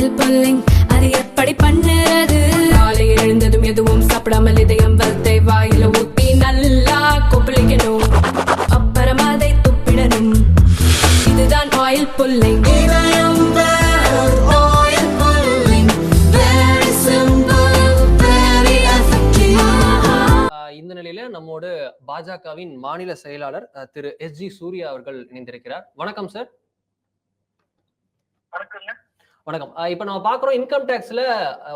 Oil pulling அது எப்படி பண்ணுறது? காலையில் எழுந்ததும் எதுவும் சாப்பிடாமல் இதயம் வளத்தை வாயில ஊத்தி நல்லா கொப்பளிக்கணும், அப்புறம் அதை துப்பிடணும். இதுதான் ஆயில் புல்லிங். இந்த நிலையில நம்மோடு பாஜகவின் மாநில செயலாளர் திரு எஸ்.ஜி. சூர்யா அவர்கள் இணைந்திருக்கிறார். வணக்கம் சார். வணக்கம். இப்ப நம்ம பாக்குறோம் இன்கம் டாக்ஸ்ல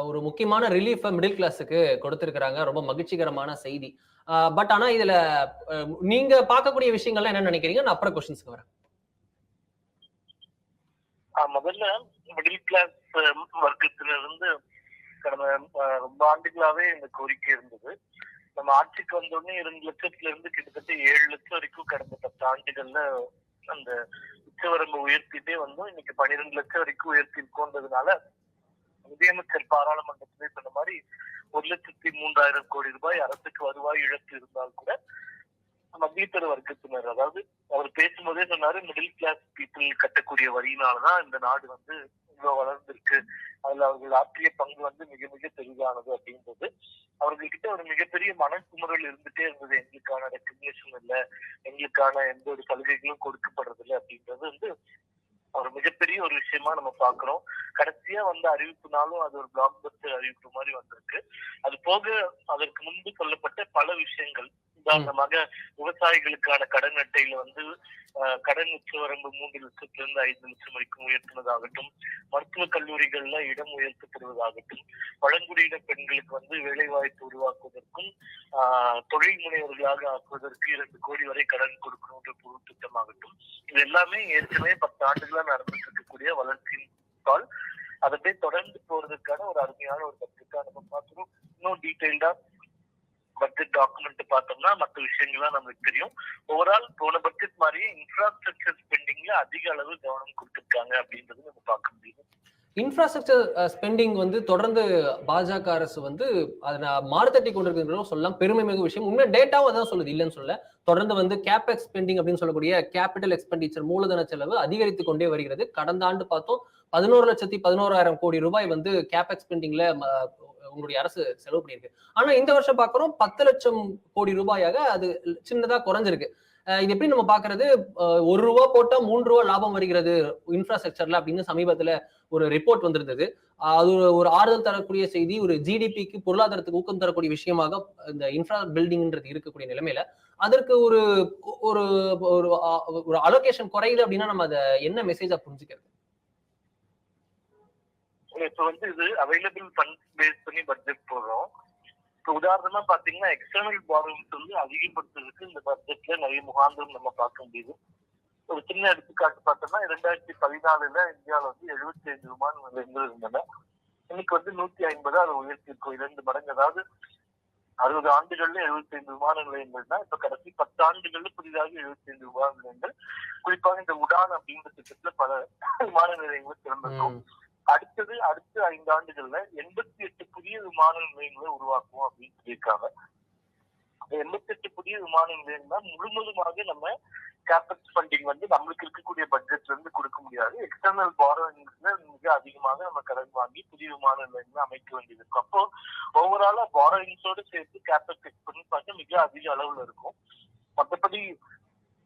ஒரு முக்கியமான ரிலீஃப் மிடில் கிளாஸுக்கு கொடுத்திருக்கிறாங்க. ரொம்ப மகிழ்ச்சிகரமான செய்தி. பட் ஆனா இதுல நீங்க பார்க்கக்கூடிய விஷயங்கள்லாம் என்ன நினைக்கிறீங்க? நான் அப்புறம் கொஸ்டின்ஸ்க்கு வரேன். முதல்ல மிடில் கிளாஸ் வர்க்கத்திலிருந்து கடந்த ரொம்ப ஆண்டுகளாவே இந்த கோரிக்கை இருந்தது. நம்ம ஆட்சிக்கு வந்தோடனே 2 லட்சத்துல இருந்து கிட்டத்தட்ட 7 லட்சம் வரைக்கும் கடந்த 10 ஆண்டுகள்ல அந்த உச்சவரம்பு உயர்த்திட்டே வந்தோம். இன்னைக்கு 12 லட்சம் வரைக்கும் உயர்த்தி இருக்கோன்றதுனால நிதியமைச்சர் பாராளுமன்றத்திலே சொன்ன மாதிரி 1,03,000 கோடி ரூபாய் அரசுக்கு வருவாய் இழப்பு இருந்தால் கூட மத்தியத்தர வர்க்கத்தினர், அதாவது அவர் பேசும்போதே சொன்னாரு, மிடில் கிளாஸ் பீப்புள் கட்டக்கூடிய வரியினாலதான் இந்த நாடு வந்து இவ்வளவு வளர்ந்திருக்கு, அதுல அவர்கள் ஆற்றிய பங்கு வந்து மிக மிக பெரிதானது அப்படின்றது. அவர்கள்கிட்ட ஒரு மிகப்பெரிய மனக்குமுறல் இருந்துட்டே இருந்தது. எங்களுக்கான ரெக்கக்னிஷன் இல்லை, எங்களுக்கான எந்த ஒரு சலுகைகளும் கொடுக்கப்படுறது இல்லை அப்படின்றது வந்து ஒரு மிகப்பெரிய ஒரு விஷயமா நம்ம பாக்குறோம். கடைசியா வந்த அறிவிப்புனாலும் அது ஒரு பிளாக் பஸ்டர் அறிவிப்பு மாதிரி வந்திருக்கு. அது போக அதற்கு முன்பு சொல்லப்பட்ட பல விஷயங்கள், உதாரணமாக விவசாயிகளுக்கான கடன் அட்டையில வந்து கடன் உச்சவரம்பு 3 லட்சத்துல இருந்து 5 லட்சம் வரைக்கும் உயர்த்தினதாகட்டும், மருத்துவக் கல்லூரிகள்ல இடம் உயர்த்தப்படுவதாகட்டும், பழங்குடியின பெண்களுக்கு வந்து வேலை வாய்ப்பு உருவாக்குவதற்கும் தொழில் முனைவர்களாக ஆக்குவதற்கு 2 கோடி வரை கடன் கொடுக்கணும்ன்ற பொருள் திட்டமாகட்டும், இது எல்லாமே ஏற்கனவே 10 ஆண்டுகளா நடந்துட்டு இருக்கக்கூடிய வளர்ச்சியின் பால். அதை போய் தொடர்ந்து போறதுக்கான ஒரு அருமையான ஒரு பட்ஜெட்டா நம்ம பார்க்கிறோம். இன்னும் டீடைல்டா பட்ஜெட் டாக்குமெண்ட் பார்த்தோம்னா மற்ற விஷயங்கள்லாம் நமக்கு தெரியும். ஓவரால் போன பட்ஜெட் மாதிரியே இன்ஃப்ராஸ்ட்ரக்சர் ஸ்பெண்டிங்ல அதிக அளவு கவனம் கொடுத்திருக்காங்க அப்படின்றது நம்ம பார்க்க முடியும். இன்ஃப்ராஸ்ட்ரக்சர் ஸ்பெண்டிங் வந்து தொடர்ந்து பாஜக அரசு வந்து அதை மாறுதட்டி கொண்டிருக்கிறதும் சொல்லலாம். பெருமை மிகு விஷயம். உண்மையா டேட்டாவும் அதான் சொல்லுது, இல்லைன்னு சொல்ல. தொடர்ந்து வந்து கேபெக்ஸ் ஸ்பெண்டிங் அப்படின்னு சொல்லக்கூடிய கேபிட்டல் எக்ஸ்பெண்டிச்சர், மூலதன செலவு அதிகரித்து கொண்டே வருகிறது. கடந்த ஆண்டு பார்த்தோம் 11,11,000 கோடி ரூபாய் வந்து கேபெக்ஸ் ஸ்பெண்டிங்ல உங்களுடைய அரசு செலவு பண்ணியிருக்கு. ஆனா இந்த வருஷம் பாக்குறோம் 10 லட்சம் கோடி ரூபாயாக அது சின்னதா குறைஞ்சிருக்கு. இது எப்படி நம்ம பாக்குறது? ₹1 போட்டா ₹3 லாபம் வருகிறது இன்ஃப்ராஸ்ட்ரக்சர்ல அப்படின்னு சமீபத்துல ஒரு ரிப்போர்ட் வந்திருந்தது. அது ஒரு ஆறுதல் தரக்கூடிய செய்தி. ஒரு ஜிடிபிக்கு, பொருளாதாரத்துக்கு ஊக்கம் தரக்கூடிய விஷயமாக இந்த இன்ஃப்ரா பில்டிங்ன்றது இருக்கக்கூடிய நிலைமையில அதற்கு ஒரு ஒரு அலோகேஷன் குறையுது அப்படின்னா நம்ம அதை என்ன மெசேஜா புரிஞ்சுக்கிறது? இப்ப வந்து இது அவைலபிள் ஃபண்ட்ஸ் பேஸ் பண்ணி பட்ஜெட் போடுறோம். இப்ப உதாரணமா பாத்தீங்கன்னா எக்ஸ்டர்னல் பாரோயிங்ஸ் வந்து அதிகப்படுத்துறதுக்கு இந்த பட்ஜெட்ல நிறைய முகாந்திரம் நம்ம பார்க்க முடியுது. ஒரு சின்ன எடுத்துக்காட்டு பார்த்தோம்னா 2014 இந்தியாவில வந்து 75 விமான நிலையங்கள் இருந்தன. இன்னைக்கு வந்து 150 அதை உயர்த்திருக்கோம், 2 மடங்கு. அதாவது 60 ஆண்டுகள்ல 75 விமான நிலையங்கள்னா இப்ப கடைசி 10 ஆண்டுகள்ல புதிதாக 75 விமான நிலையங்கள். குறிப்பாக இந்த உடான் அப்படின்ற திட்டத்துல பல விமான நிலையங்கள் திறந்திருக்கும். அடுத்த 5 ஆண்டுகள்ல 88 புதிய விமான நிலையங்களை உருவாக்குவோம் அப்படின்னு சொல்லியிருக்காங்க. 88 புதிய விமான நிலையம் தான் முழுவதுமாக நம்ம கேபெக்ஸ் ஃபண்டிங் வந்து நம்மளுக்கு இருக்கக்கூடிய பட்ஜெட்ல இருந்து கொடுக்க முடியாது. எக்ஸ்டர்னல் பாரோயிங்ஸ்ல மிக அதிகமாக நம்ம கடன் வாங்கி புதிய விமான நிலையங்களை அமைக்க வேண்டியது இருக்கும். அப்போ ஓவராலா பாரோயிங்ஸோடு சேர்த்து கேபெக்ஸ் எக்ஸ்பென்ஸ் பார்த்தா மிக அதிக அளவுல இருக்கும். மற்றபடி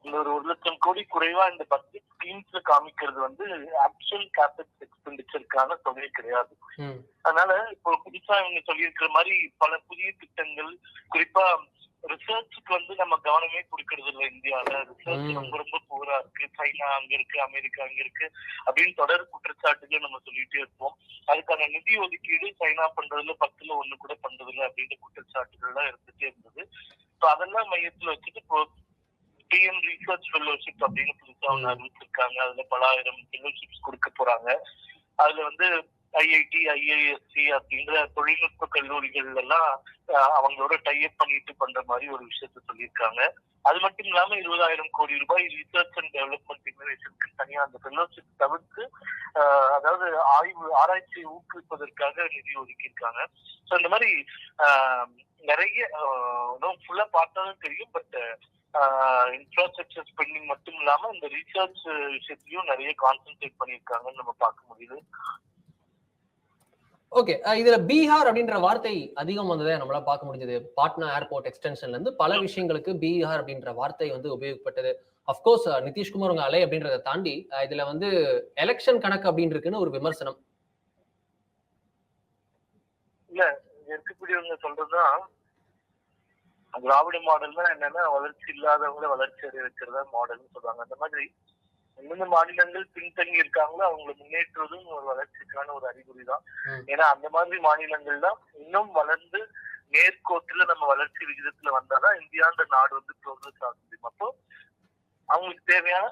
இந்த ஒரு 1 லட்சம் கோடி குறைவா இந்த பட்ஜெட் ஸ்கீம்ஸ்ல காமிக்கிறது வந்து ஆக்சுவல் கேபெக்ஸ் எக்ஸ்பெண்டிச்சருக்கான தொகை கிடையாது. அதனால இப்போ புதுசா இவங்க சொல்லியிருக்கிற மாதிரி பல புதிய திட்டங்கள், குறிப்பா ரிசர்ச்சுக்கு வந்து நம்ம கவனமே கொடுக்கறது இல்லை. இந்தியாவில ரிசர்ச் ரொம்ப ரொம்ப புவரா இருக்கு. சைனா அங்க இருக்கு, அமெரிக்கா அங்க இருக்கு அப்படின்னு தொடர் குற்றச்சாட்டுகள் நம்ம சொல்லிட்டே இருப்போம். அதுக்கான நிதி ஒதுக்கீடு சைனா பண்றதுல 10ல் 1 கூட பண்றதில்லை அப்படின்ற குற்றச்சாட்டுகள் எல்லாம் இருந்துட்டே இருந்தது. இப்போ அதெல்லாம் மையத்துல வச்சுட்டு இப்போ டிஎம் ரிசர்ச் ஃபெல்லோஷிப் அப்படின்னு புதுசா ஒண்ணு அறிவிச்சிருக்காங்க. அதுல பல ஆயிரம் ஃபெல்லோஷிப்ஸ் கொடுக்க போறாங்க. அதுல வந்து ஐஐடி, ஐஐஎஸ்சி அப்படின்ற தொழில்நுட்ப கல்லூரிகள் எல்லாம் அவங்களோட டைப் பண்ணிட்டு பண்ற மாதிரி ஒரு விஷயத்த சொல்லியிருக்காங்க. அது மட்டும் இல்லாம 20,000 கோடி ரூபாய் ரிசர்ச் அண்ட் டெவலப்மெண்ட் இன்னோவேஷனுக்கு தனியா அந்த ஃபெல்லோஷிப் தவிர்த்து அதாவது ஆராய்ச்சியை ஊக்குவிப்பதற்காக நிதி ஒதுக்கியிருக்காங்க. ஸோ இந்த மாதிரி நிறைய ஃபுல்லா பார்த்தாலும் தெரியும். பட் இன்ஃப்ராஸ்ட்ரக்சர் ஸ்பெண்டிங் மட்டும் இல்லாம இந்த ரிசர்ச் விஷயத்திலயும் நிறைய கான்சென்ட்ரேட் பண்ணியிருக்காங்கன்னு நம்ம பார்க்க முடியுது. ஓகே, இதுல பீகார் அப்படின்ற வார்த்தை அதிகம் வந்ததை நம்மளால பார்க்க முடிஞ்சது. பாட்னா ஏர்போர்ட் எக்ஸ்டென்ஷன்ல இருந்து பல விஷயங்களுக்கு பீகார் அப்படின்ற வார்த்தை வந்து உபயோகப்பட்டது. அப்கோர்ஸ் நிதிஷ்குமார் உங்க அலை அப்படின்றத தாண்டி இதுல வந்து எலெக்ஷன் கணக்கு அப்படின்னு இருக்குன்னு ஒரு விமர்சனம். இல்ல இருக்கக்கூடியவங்க சொல்றதுதான் திராவிட மாடல்னா என்னன்னா வளர்ச்சி இல்லாதவங்களை வளர்ச்சி அடைய வைக்கிறதா மாடல்னு சொல்றாங்க. அந்த மாதிரி எந்தெந்த மாநிலங்கள் பின்தங்கி இருக்காங்களோ அவங்களை முன்னேற்றுவதும் ஒரு வளர்ச்சிக்கான ஒரு அறிகுறி தான். ஏன்னா அந்த மாதிரி மாநிலங்கள் தான் இன்னும் வளர்ந்து நேர்கோட்டுல நம்ம வளர்ச்சி விகிதத்துல வந்தாதான் இந்தியான்ற நாடு வந்து ப்ரோக்ரஸ் ஆக முடியும். அப்போ அவங்களுக்கு தேவையான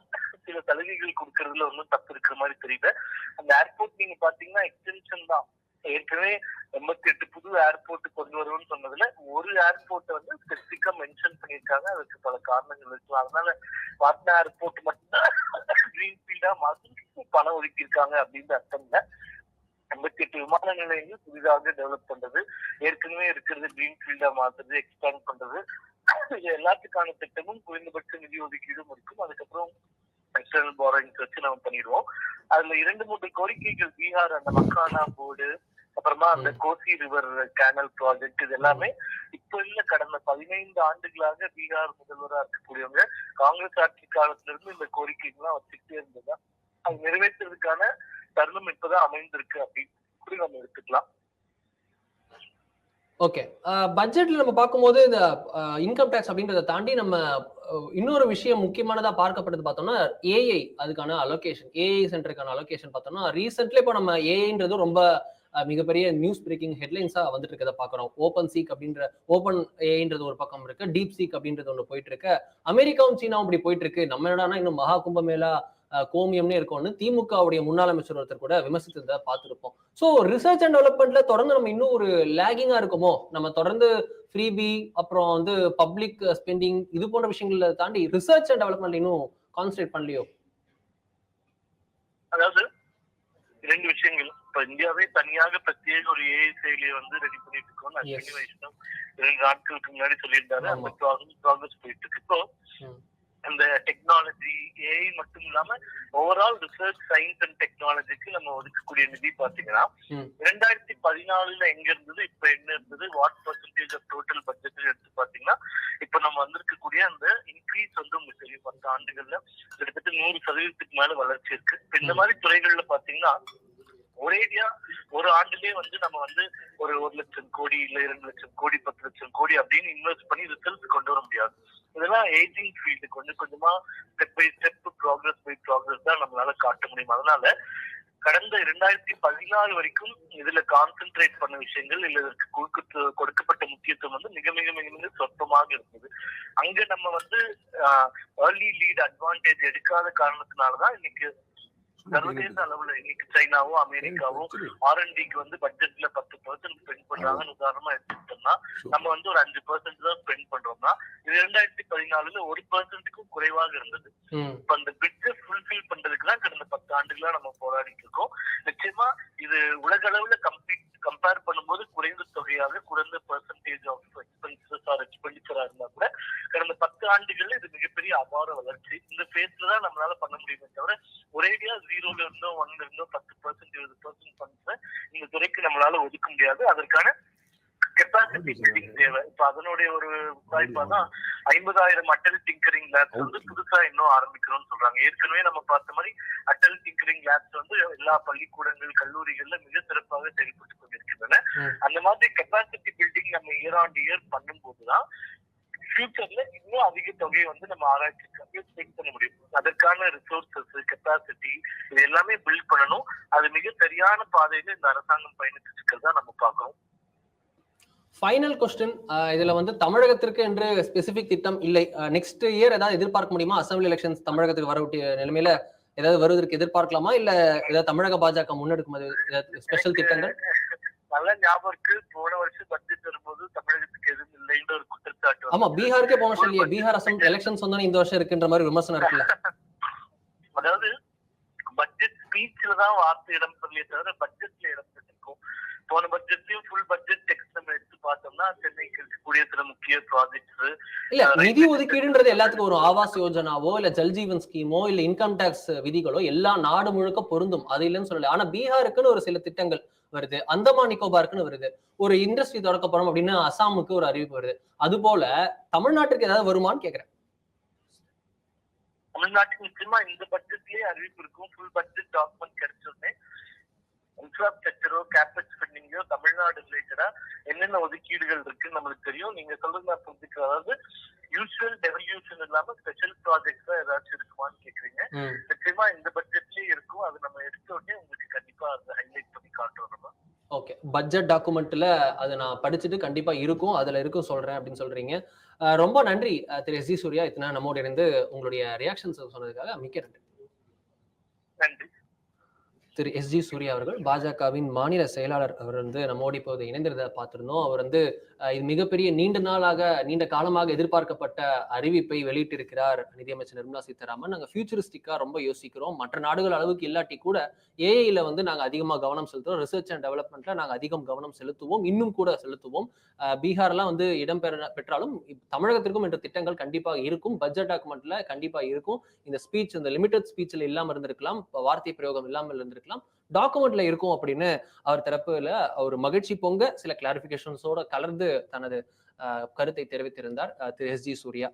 சில சலுகைகள் கொடுக்கறதுல ஒன்றும் தப்பு இருக்கிற மாதிரி தெரியல. அந்த ஏர்போர்ட் நீங்க பாத்தீங்கன்னா எக்ஸ்டென்ஷன் தான். ஏற்கனவே 88 புது ஏர்போர்ட் கொண்டு வருவோம்னு சொன்னதுல ஒரு ஏர்போர்ட்டை வந்து ஸ்பெசிபிக்கா மென்ஷன் பண்ணியிருக்காங்க. அதுக்கு பல காரணங்கள் இருக்கலாம். அதனால பாட்னா ஏர்போர்ட் மட்டும்தான் கிரீன்ஃபீல்டா மாத்தி பணம் ஒதுக்கி இருக்காங்க அப்படின்னு அர்த்தம் இல்லை. 88 விமான நிலையங்கள் புதிதாக டெவலப் பண்றது, ஏற்கனவே இருக்கிறது கிரீன்ஃபீல்டா மாத்துறது, எக்ஸ்பேண்ட் பண்றது, இது எல்லாத்துக்கான திட்டமும் குறைந்தபட்ச நிதி ஒதுக்கீடும் இருக்கும். அதுக்கப்புறம் எக்ஸ்டர்னல் பாரோயிங்ஸ் வச்சு நம்ம பண்ணிடுவோம். அதுல 2-3 கோரிக்கைகள் பீகார் அந்த மக்கானா போர்டு, அப்புறமா அந்த கோசி ரிவர் கேனல் ப்ராஜெக்ட், இது எல்லாமே இப்ப இல்ல கடந்த 15 ஆண்டுகளாக பீகார் முதல்வராக இருக்கக்கூடியவங்க காங்கிரஸ் ஆட்சி காலத்துல இருந்து இந்த கோரிக்கைகள்லாம் வச்சுக்கிட்டே இருந்ததா. அது நிறைவேற்றுறதுக்கான தருணம் இப்பதான் அமைந்திருக்கு அப்படின்னு கூட நம்ம எடுத்துக்கலாம். ஓகே, பட்ஜெட்ல நம்ம பார்க்கும்போது இந்த இன்கம் டேக்ஸ் அப்படின்றத தாண்டி நம்ம இன்னொரு விஷயம் முக்கியமானதா பார்க்கப்படுது பார்த்தோம்னா ஏஐ, அதுக்கான அலோகேஷன், ஏஐ சென்டருக்கான அலோகேஷன் பார்த்தோம்னா ரீசென்ட்லி இப்போ நம்ம ஏஐன்றது ரொம்ப மிகப்பெரிய நியூஸ் பிரேக்கிங் ஹெட்லைன்ஸா வந்துட்டு இருக்கதை பாக்குறோம். ஓப்பன் சீக் அப்படின்ற ஓப்பன் ஏஐன்றது ஒரு பக்கம் இருக்கு, டீப் சீக் அப்படின்றது ஒன்று போயிட்டு இருக்கு. அமெரிக்காவும் சீனாவும் இப்படி போயிட்டு இருக்கு. நம்ம என்னடானா இன்னும் மகா கும்பமேளா கோமியம்னே இருக்கும்னு திமுகவுடைய முன்னாள் அமைச்சர் ஒருத்தர் கூட விமர்சித்ததை பார்த்திருப்போம். ஸோ ரிசர்ச் அண்ட் டெவலப்மெண்ட்ல தொடர்ந்து நம்ம இன்னும் ஒரு லேகிங்கா இருக்குமோ, நம்ம தொடர்ந்து ஃப்ரீபி அப்புறம் வந்து பப்ளிக் ஸ்பெண்டிங் இது போன்ற விஷயங்களை தாண்டி ரிசர்ச் அண்ட் டெவலப்மெண்ட் இன்னும் கான்சன்ட்ரேட் பண்ணலையோ? அதாவது 2 விஷயங்கள். இப்ப இந்தியாவே தனியாக பிரத்யேக ஒரு ஏஐ செயலியை வந்து ரெடி பண்ணிட்டு இருக்கோம். அஸ்வினி வைஷ்ணவ் 2 நாட்களுக்கு முன்னாடி சொல்லியிருந்தாரு. அந்த ப்ராசஸ் போயிட்டு இருக்கு. இப்போ அந்த டெக்னாலஜி ஏஐ மட்டும் இல்லாம ஓவரால் ரிசர்ச் சயின்ஸ் அண்ட் டெக்னாலஜிக்கு நம்ம ஒதுக்கக்கூடிய நிதி பாத்தீங்கன்னா 2014 எங்க இருந்தது, இப்ப என்ன இருந்தது, what percentage of total budget எடுத்து பாத்தீங்கன்னா இப்ப நம்ம வந்திருக்கக்கூடிய அந்த இன்க்ரீஸ் வந்து உங்களுக்கு தெரியும். 10 ஆண்டுகள்ல கிட்டத்தட்ட 100% மேல வளர்ச்சி இருக்கு. இப்ப இந்த மாதிரி துறைகள்ல பாத்தீங்கன்னா ஒரேடியா ஒரு ஆண்டுலயே வந்து நம்ம வந்து ஒரு 1 லட்சம் கோடி இல்ல 2 லட்சம் கோடி 10 லட்சம் கோடி அப்படின்னு இன்வெஸ்ட் பண்ணி ரிசல்ட்ஸ் கொண்டு வர முடியாது. இதெல்லாம் ஏஜிங் ஃபீல்டு கொஞ்சம் கொஞ்சமா step by step progress by progress தான் நம்மளால காட்ட முடியும். அதனால கடந்த 2014 வரைக்கும் இதுல கான்சென்ட்ரேட் பண்ண விஷயங்கள் இல்ல இதற்கு கொடுக்கப்பட்ட முக்கியத்துவம் வந்து மிக மிக மிக மிக சொற்பமாக இருந்தது. அங்க நம்ம வந்து ஏர்லி லீட் அட்வான்டேஜ் எடுக்காத காரணத்தினாலதான் இன்னைக்கு சர்வதேச அளவுல இன்னைக்கு சைனாவும் அமெரிக்காவும் R&Dக்கு வந்து பட்ஜெட்ல 10% ஸ்பெண்ட் பண்றாங்கன்னு உதாரணமா எடுத்துக்கிட்டோம்னா நம்ம வந்து ஒரு 5% தான் ஸ்பெண்ட் பண்றோம்னா இது 2014 1%க்கும் குறைவாக இருந்தது. இப்ப அந்த பட்ஜெட் ஃபுல்ஃபில் பண்றதுக்கு தான் கடந்த 10 ஆண்டுகளா நம்ம போராடிட்டு இருக்கோம். நிச்சயமா இது உலக அளவுல கம்பேர் பண்ணும்போது குறைந்த தொகையாக குறைந்த பெர்சன்டேஜ் ஆஃப் எக்ஸ்பென்சஸ் ஆர் எக்ஸ்பெண்டிச்சரா இருந்தா கூட கடந்த 10 ஆண்டுகள்ல இது மிகப்பெரிய அபார வளர்ச்சி. இந்த பேஸ்ல தான் நம்மளால பண்ண முடியுமே தவிர ஒரேடியா 0ல இருந்தோ 1ல இருந்தோ 10% 20% பண்ற இந்த துறைக்கு நம்மளால ஒதுக்க முடியாது. அதற்கான கெப்பாசிட்டி பில்டிங் தேவை. இப்ப அதனுடைய ஒரு வாய்ப்பா தான் 50,000 அட்டல் டிங்கரிங் லேப்ஸ் வந்து புதுசா இன்னும் ஆரம்பிக்கிறோம்னு சொல்றாங்க. ஏற்கனவே நம்ம பார்த்த மாதிரி அட்டல் டிங்கரிங் லேப்ஸ் வந்து எல்லா பள்ளிக்கூடங்கள் கல்லூரிகள்ல மிக சிறப்பாக செயல்பட்டு கொண்டிருக்கின்றன. அந்த மாதிரி கெப்பாசிட்டி பில்டிங் நம்ம இயர் ஆன் இயர் பண்ணும் போதுதான் ஃபியூச்சர்ல இன்னும் அதிக தொகையை வந்து நம்ம ஆராய்ச்சிக்காக ஸ்பெண்ட் பண்ண முடியும். அதற்கான ரிசோர்சஸ் கெப்பாசிட்டி இது எல்லாமே பில்ட் பண்ணணும். அது மிக சரியான பாதையில இந்த அரசாங்கம் பயணிச்சுட்டு இருக்கிறதா நம்ம பார்க்கிறோம். ஃபைனல் கொஸ்டின், இதுல வந்து தமிழகத்திற்கு என்று ஸ்பெசிபிக் திட்டம் இல்லை. நெக்ஸ்ட் இயர் ஏதாவது எதிர்பார்க்க முடியுமா? அசம்பிளி எலெக்ஷன்ஸ் தமிழகத்துக்கு வரக்கூடிய நிலைமையில ஏதாவது வருவதற்கு எதிர்பார்க்கலாமா? இல்ல ஏதாவது தமிழக பாஜக முன்னெடுக்கும் ஸ்பெஷல் திட்டங்கள்? நல்ல ஞாபகம் இருக்கு. போன வருஷம் பட்ஜெட் வரும்போது தமிழகத்துக்கு எதுவும் இல்லைன்ற ஒரு குற்றச்சாட்டு. ஆமா, பீகாருக்கே போன வருஷம் இல்லையே, பீகார் அசம்பிளி எலெக்ஷன்ஸ் வந்தோன்னு இந்த வருஷம் இருக்குன்ற மாதிரி விமர்சனம் இருக்குல்ல. அதாவது பட்ஜெட் ஸ்பீச்ல தான் வார்த்தை இடம் பெறலையே தவிர பட்ஜெட்ல இடம் பெற்றிருக்கும். போன பட்ஜெட்லயும் ஃபுல் பட்ஜெட் டெக்ஸ்ட் நம்ம எடுத்து பார்த்தோம்னா சென்னைக்கு இருக்கக்கூடிய சில முக்கிய ப்ராஜெக்ட்ஸ். இல்ல நிதி ஒதுக்கீடுன்றது எல்லாத்துக்கும் ஒரு ஆவாஸ் யோஜனாவோ இல்ல ஜல்ஜீவன் ஸ்கீமோ இல்ல இன்கம் டாக்ஸ் விதிகளோ எல்லா நாடு முழுக்க பொருந்தும், அது இல்லைன்னு சொல்லல. ஆனா பீகாருக்குன்னு ஒரு சில திட்டங்கள் வருது, அந்தமான் நிக்கோபாருக்குன்னு வருது, ஒரு இண்டஸ்ட்ரி தொடக்க போறோம் அப்படின்னு அசாமுக்கு ஒரு அறிவிப்பு வருது. அது போல தமிழ்நாட்டுக்கு ஏதாவது வருமானு கேக்குறேன். தமிழ்நாட்டுக்கு நிச்சயமா இந்த பட்ஜெட்லயே அறிவிப்பு இருக்கும். ஃபுல் பட்ஜெட் டாக்குமெண்ட் கிடைச்சோடனே இன்ஃப்ராஸ்ட்ரக்சரோ கேபெக்ஸ் ஸ்பெண்டிங்கோ தமிழ்நாடு ரிலேட்டடா என்னென்ன ஒதுக்கீடுகள் இருக்குன்னு நம்மளுக்கு தெரியும். நீங்க சொல்றது நான் புரிஞ்சுக்கிறேன். அதாவது யூசுவல் டெவல்யூஷன் இல்லாம ஸ்பெஷல் ப்ராஜெக்ட்ஸ் ஏதாச்சும் இருக்குமான்னு கேக்குறீங்க. நிச்சயமா இந்த பட்ஜெட்லயே இருக்கும். அது நம்ம எடுத்த உடனே உங்களுக்கு கண்டிப்பா அதை ஹைலைட் பண்ணி காட்டுறோம் நம்ம. ஓகே, பட்ஜெட் டாக்குமெண்ட்ல அது நான் படிச்சுட்டு கண்டிப்பா இருக்கும், அதுல இருக்கும் சொல்றேன் அப்படின்னு சொல்றீங்க. ரொம்ப நன்றி திரு எஸ் ஜி சூர்யா, இத்தனை நம்மோடு இருந்து உங்களுடைய ரியாக்ஷன்ஸ் சொன்னதுக்காக மிக்க நன்றி. நன்றி. திரு எஸ் ஜி சூர்யா அவர்கள் பாஜகவின் மாநில செயலாளர். அவர் வந்து நம்மோடு இப்போது இணைந்திருந்த பார்த்திருந்தோம். அவர் வந்து இது மிகப்பெரிய நீண்ட காலமாக எதிர்பார்க்கப்பட்ட அறிவிப்பை வெளியிட்டிருக்கிறார் நிதியமைச்சர் நிர்மலா சீதாராமன். நாங்க ஃபியூச்சரிஸ்டிக்கா ரொம்ப யோசிக்கிறோம், மற்ற நாடுகள் அளவுக்கு இல்லாட்டி கூட ஏஐல வந்து நாங்க அதிகமா கவனம் செலுத்துறோம், ரிசர்ச் அண்ட் டெவலப்மெண்ட்ல நாங்க அதிகம் கவனம் செலுத்துவோம், இன்னும் கூட செலுத்துவோம். பீகார்லாம் வந்து இடம் பெற்றாலும் தமிழகத்திற்கும் என்ற திட்டங்கள் கண்டிப்பா இருக்கும், பட்ஜெட் டாக்குமெண்ட்ல கண்டிப்பா இருக்கும். இந்த ஸ்பீச், இந்த லிமிடெட் ஸ்பீச்ல இல்லாம இருந்திருக்கலாம், வார்த்தை பிரயோகம் இல்லாமல் இருந்திருக்கலாம், டாக்குமெண்ட்ல இருக்கும் அப்படின்னு அவர் தரப்புல ஒரு மகிழ்ச்சி பொங்க சில கிளாரிபிகேஷன்ஸோட கலந்து தனது கருத்தை தெரிவித்திருந்தார் திரு எஸ் ஜி சூர்யா.